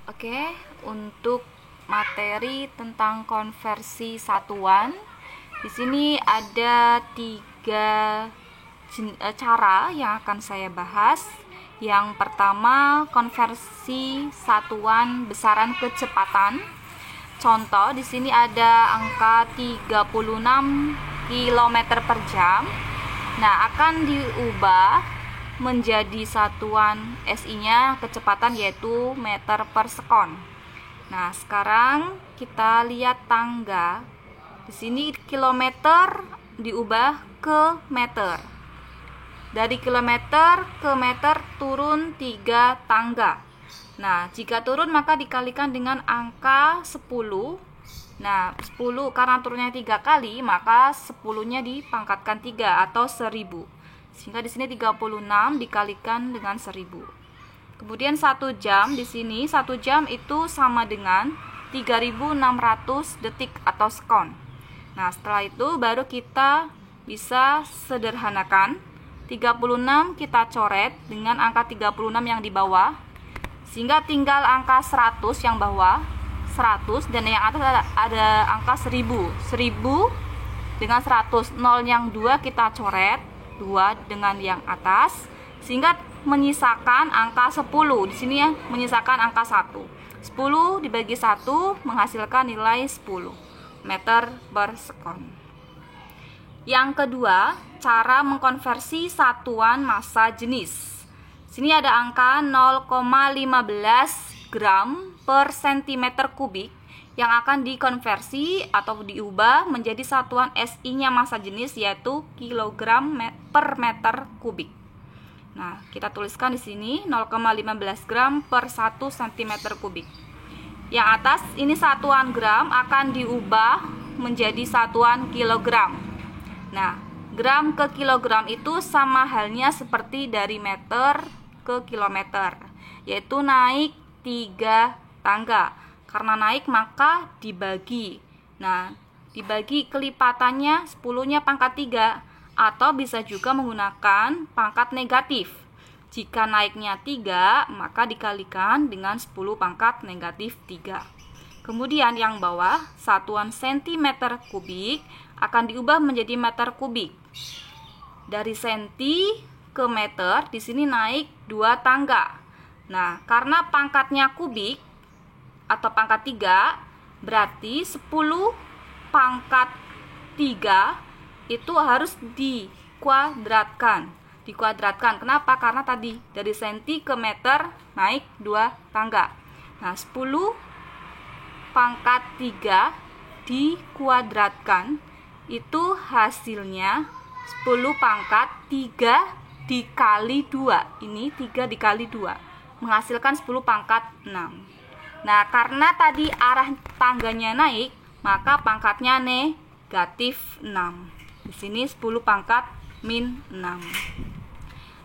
Oke, untuk materi tentang konversi satuan, di sini ada cara yang akan saya bahas. Yang pertama, konversi satuan besaran kecepatan. Contoh, di sini ada angka 36 km per jam. Nah, akan diubah menjadi satuan SI-nya kecepatan, yaitu meter per sekon. Nah, sekarang kita lihat tangga. Di sini kilometer diubah ke meter. Dari kilometer ke meter turun 3 tangga. Nah, jika turun maka dikalikan dengan angka 10. Nah, 10 karena turunnya 3 kali, maka 10-nya dipangkatkan 3 atau 1000. Sehingga di sini 36 dikalikan dengan 1000. Kemudian 1 jam, di sini 1 jam itu sama dengan 3600 detik atau sekon. Nah, setelah itu baru kita bisa sederhanakan. 36 kita coret dengan angka 36 yang di bawah. Sehingga tinggal angka 100 yang bawah, 100, dan yang atas ada angka 1000. 1000 dengan 100, 0 yang 2 kita coret, 2 dengan yang atas, sehingga menyisakan angka 10. Di sini ya, menyisakan angka 1. 10 dibagi 1 menghasilkan nilai 10 meter per sekon. Yang kedua, cara mengkonversi satuan massa jenis. Sini ada angka 0,15 gram per centimeter kubik yang akan dikonversi atau diubah menjadi satuan SI-nya massa jenis, yaitu kilogram per meter kubik. Nah, kita tuliskan di sini 0,15 gram per 1 cm kubik. Yang atas ini satuan gram akan diubah menjadi satuan kilogram. Nah, gram ke kilogram itu sama halnya seperti dari meter ke kilometer, yaitu naik 3 tangga. Karena naik maka dibagi. Nah, dibagi kelipatannya 10-nya pangkat 3, atau bisa juga menggunakan pangkat negatif. Jika naiknya 3, maka dikalikan dengan 10 pangkat negatif 3. Kemudian yang bawah, satuan sentimeter kubik akan diubah menjadi meter kubik. Dari senti ke meter, di sini naik 2 tangga. Nah, karena pangkatnya kubik atau pangkat 3, berarti 10 pangkat 3 itu harus dikuadratkan. Kenapa? Karena tadi dari senti ke meter naik 2 tangga. Nah, 10 pangkat 3 dikuadratkan, itu hasilnya 10 pangkat 3 dikali 2. Ini 3 dikali 2 menghasilkan 10 pangkat 6. Nah, karena tadi arah tangganya naik, maka pangkatnya negatif 6. Di sini 10 pangkat min 6.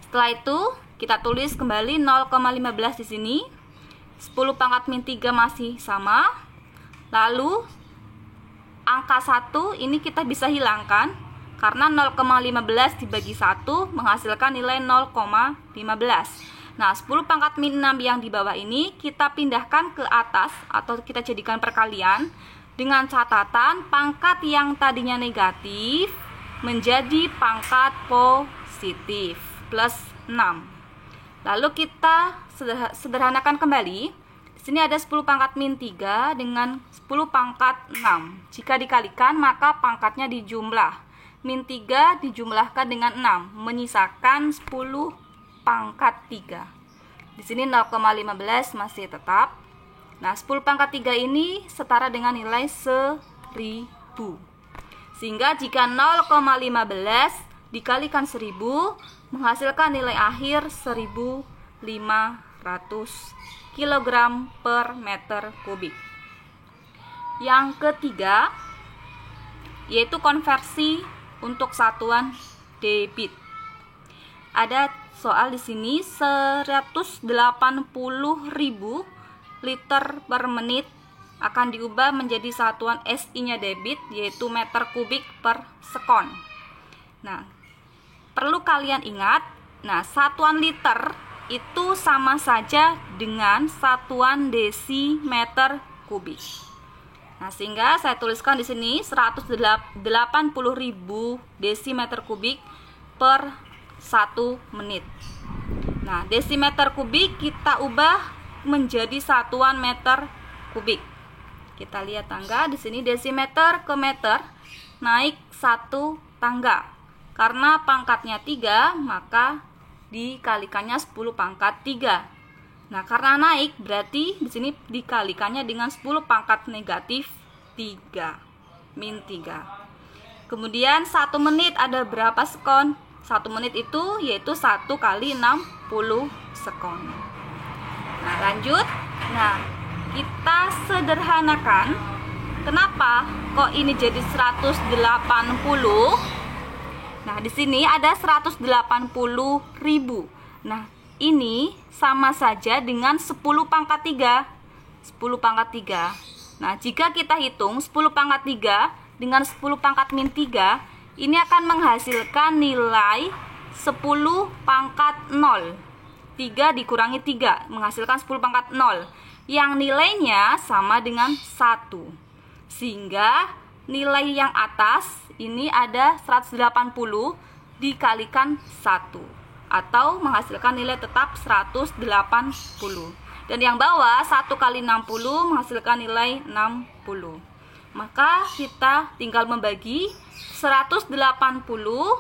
Setelah itu, kita tulis kembali 0,15 di sini. 10 pangkat min 3 masih sama. Lalu angka 1 ini kita bisa hilangkan karena 0,15 dibagi 1 menghasilkan nilai 0,15. Nah, 10 pangkat min 6 yang di bawah ini kita pindahkan ke atas atau kita jadikan perkalian dengan catatan pangkat yang tadinya negatif menjadi pangkat positif plus 6. Lalu kita sederhanakan kembali. Di sini ada 10 pangkat min 3 dengan 10 pangkat 6. Jika dikalikan maka pangkatnya dijumlah. Min 3 dijumlahkan dengan 6 menyisakan 10 pangkat 3. Di sini 0,15 masih tetap. Nah, 10 pangkat 3 ini setara dengan nilai 1000. Sehingga jika 0,15 dikalikan 1000 menghasilkan nilai akhir 1500 kg per meter kubik. Yang ketiga yaitu konversi untuk satuan debit. Ada soal di sini 180.000 liter per menit akan diubah menjadi satuan SI-nya debit, yaitu meter kubik per sekon. Nah, perlu kalian ingat, satuan liter itu sama saja dengan satuan desimeter kubik. Nah, sehingga saya tuliskan di sini 180.000 desimeter kubik per 1 menit. Nah, desimeter kubik kita ubah menjadi satuan meter kubik. Kita lihat tangga di sini, desimeter ke meter naik 1 tangga. Karena pangkatnya 3, maka dikalikannya 10 pangkat 3. Nah, karena naik berarti di sini dikalikannya dengan 10 pangkat negatif 3, min 3. Kemudian 1 menit ada berapa sekon? 1 menit itu yaitu 1 kali 60 sekon. Nah, lanjut. Nah, kita sederhanakan. Kenapa kok ini jadi 180? Nah, di sini ada 180.000. Nah, ini sama saja dengan 10 pangkat 3. 10 pangkat 3. Nah, jika kita hitung 10 pangkat 3 dengan 10 pangkat min 3, ini akan menghasilkan nilai 10 pangkat 0. 3 dikurangi 3 menghasilkan 10 pangkat 0, yang nilainya sama dengan 1. Sehingga nilai yang atas ini ada 180 dikalikan 1, atau menghasilkan nilai tetap 180. Dan yang bawah 1 kali 60 menghasilkan nilai 60. Maka kita tinggal membagi 180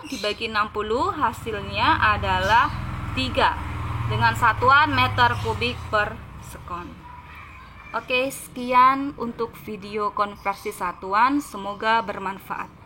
dibagi 60, hasilnya adalah 3 dengan satuan meter kubik per sekon. Oke, sekian untuk video konversi satuan, semoga bermanfaat.